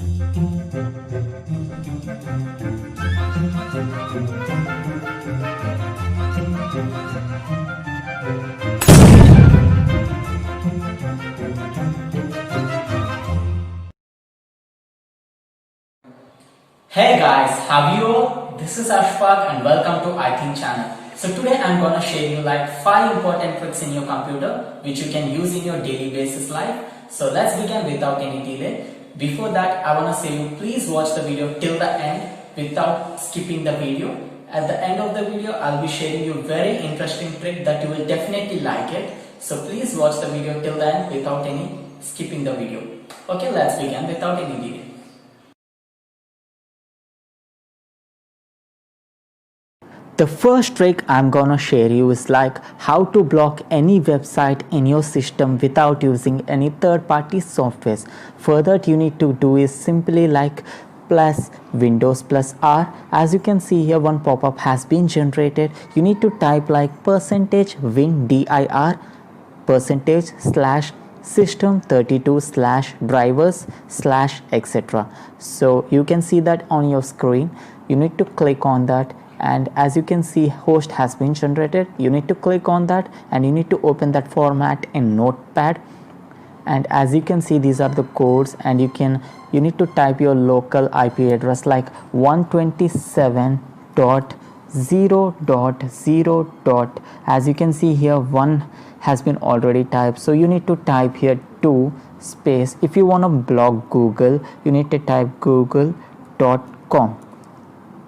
Hey guys, how are you all? This is Ashfaq and welcome to iThink channel. So today I'm gonna share you like 5 important tricks in your computer which you can use in your daily basis life. So let's begin without any delay. Before that, I wanna say you please watch the video till the end without skipping the video. At the end of the video, I'll be sharing you very interesting trick that you will definitely like it. So please watch the video till the end without any skipping the video. Okay, let's begin without any delay. The first trick I'm gonna share you is like how to block any website in your system without using any third-party softwares. Further, you need to do is simply like plus Windows plus R. As you can see here, one pop-up has been generated. You need to type like %win_dir %system32/drivers/etc. So you can see that on your screen. You need to click on that, and as you can see, host has been generated. You need to click on that and you need to open that format in Notepad. And as you can see, these are the codes, and you need to type your local IP address like 127.0.0. As you can see here, 1 has been already typed, so you need to type here 2 space. If you want to block Google, you need to type google.com,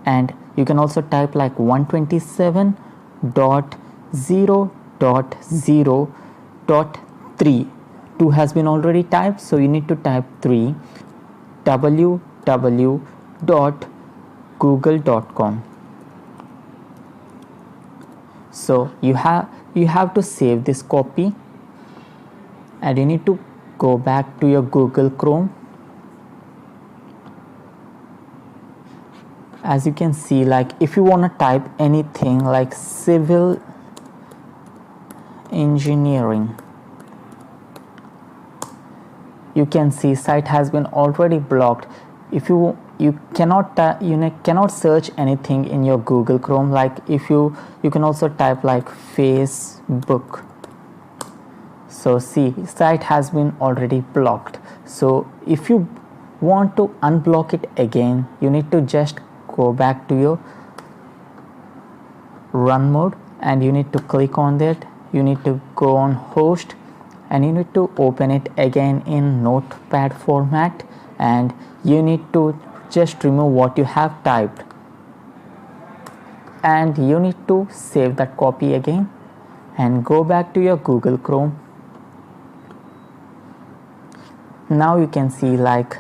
and you can also type like 127.0.0.3. 2 has been already typed, so you need to type 3 www.google.com. So you have to save this copy, and you need to go back to your Google Chrome. As you can see, like if you want to type anything like civil engineering, you can see site has been already blocked. If you cannot search anything in your Google Chrome, like if you can also type like Facebook. So see, site has been already blocked. So if you want to unblock it again, you need to just go back to your run mode, and you need to click on that. You need to go on host, and you need to open it again in Notepad format, and you need to just remove what you have typed, and you need to save that copy again and go back to your Google Chrome. Now you can see like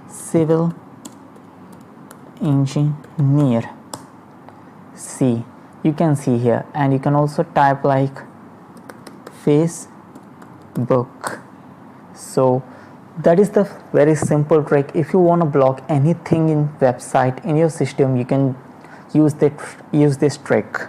civil engineer. See, you can see here, and you can also type like Facebook. So that is the very simple trick. If you want to block anything in website in your system, you can use this trick.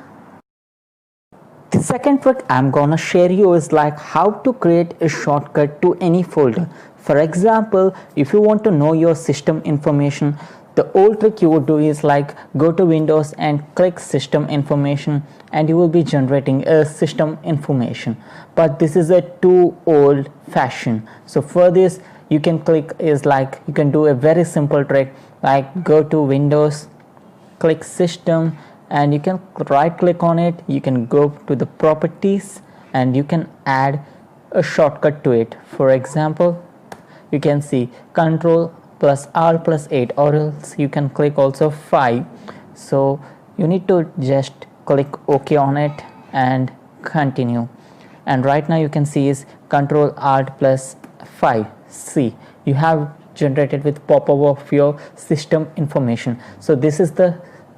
The second trick I'm gonna share you is like how to create a shortcut to any folder. For example, if you want to know your system information, the old trick you would do is like go to Windows and click system information, and you will be generating a system information. But this is a too old fashioned. So for this, you can do a very simple trick like go to Windows, click system, and you can right click on it. You can go to the properties, and you can add a shortcut to it. For example, you can see Control plus R plus 8, or else you can click also 5. So you need to just click OK on it and continue. And right now you can see is Control R plus 5. See, you have generated with pop-up of your system information. So this is the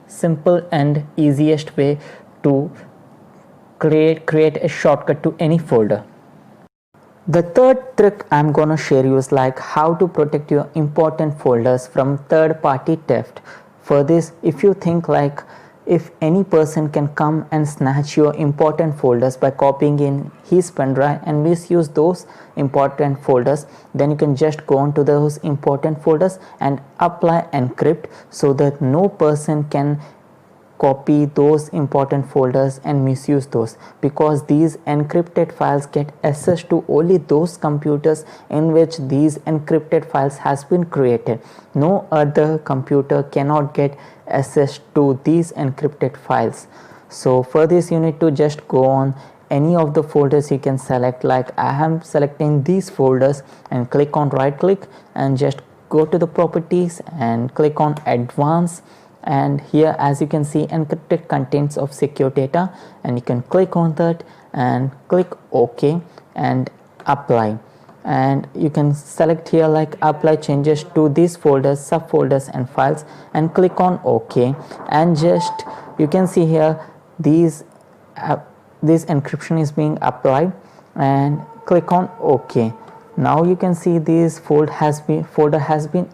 simple and easiest way to create a shortcut to any folder. The third trick I'm gonna share you is like how to protect your important folders from third-party theft. For this, if you think like if any person can come and snatch your important folders by copying in his pen drive and misuse those important folders, then you can just go on to those important folders and apply encrypt so that no person can copy those important folders and misuse those, because these encrypted files get access to only those computers in which these encrypted files has been created. No other computer cannot get access to these encrypted files. So for this you need to just go on any of the folders you can select, like I am selecting these folders, and click on right click and just go to the properties and click on advanced, and here as you can see encrypted contents of secure data, and you can click on that and click OK and apply, and you can select here like apply changes to these folders, subfolders and files, and click on OK, and just you can see here this encryption is being applied, and click on OK. Now you can see this folder has been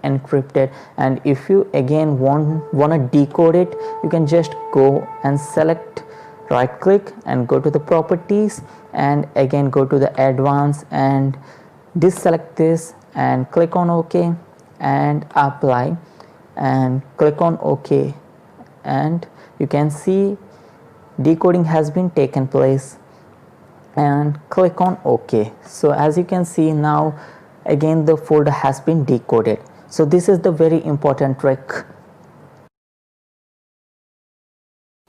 encrypted, and if you again want to decode it, you can just go and select right click and go to the properties, and again go to the advanced and deselect this and click on OK and apply, and click on OK, and you can see decoding has been taken place, and click on OK. So as you can see now again the folder has been decoded. So this is the very important trick.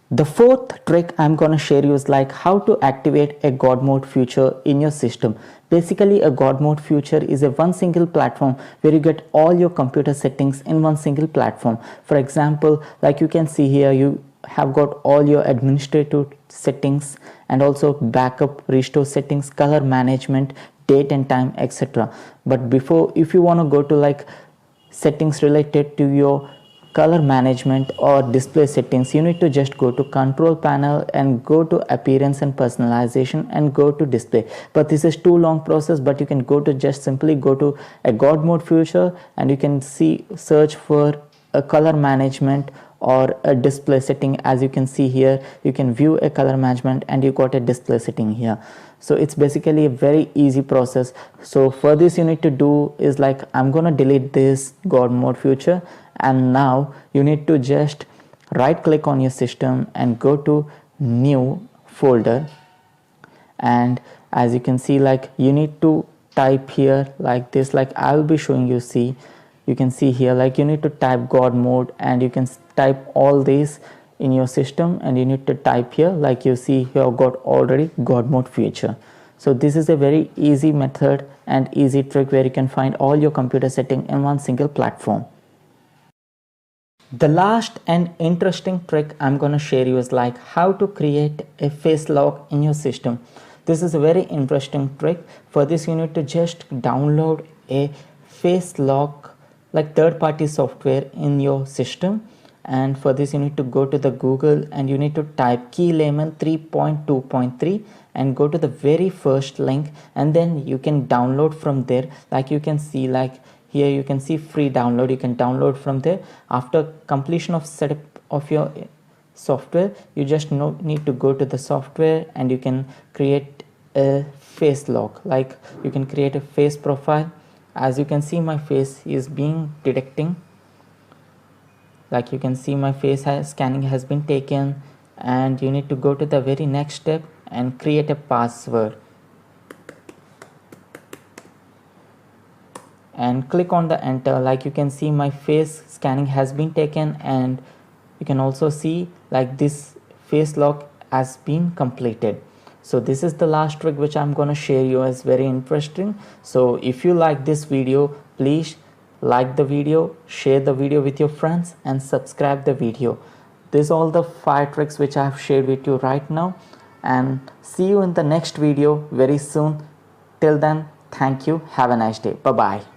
The fourth trick I'm gonna share you is like how to activate a God mode feature in your system. Basically a God mode feature is a one single platform where you get all your computer settings in one single platform. For example, like you can see here, you have got all your administrative settings and also backup, restore settings, color management, date and time, etc. But before, if you want to go to like settings related to your color management or display settings, you need to just go to control panel and go to appearance and personalization and go to display. But this is too long process, but you can go to just simply go to a God mode feature and you can see search for a color management or a display setting. As you can see here, you can view a color management and you got a display setting here. So it's basically a very easy process. So for this you need to do is like I'm gonna delete this God mode feature, and now you need to just right click on your system and go to new folder, and as you can see like you need to type here like this, like I'll be showing you. See, you can see here like you need to type God mode and you can type all these in your system, and you need to type here like you see here got already God mode feature. So this is a very easy method and easy trick where you can find all your computer setting in one single platform. The last and interesting trick I'm gonna share you is like how to create a face lock in your system. This is a very interesting trick. For this you need to just download a face lock like third-party software in your system, and for this you need to go to the Google and you need to type KeyLayman 3.2.3 and go to the very first link, and then you can download from there. Like you can see like here you can see free download, you can download from there. After completion of setup of your software, you just need to go to the software and you can create a face lock. Like you can create a face profile. As you can see my face is being detecting, like you can see my face scanning has been taken, and you need to go to the very next step and create a password and click on the enter. Like you can see my face scanning has been taken, and you can also see like this face lock has been completed. So this is the last trick which I'm gonna share you, as very interesting. So if you like this video, please like the video, share the video with your friends and subscribe the video. These are all the 5 tricks which I have shared with you right now, and see you in the next video very soon. Till then, thank you, have a nice day, bye bye.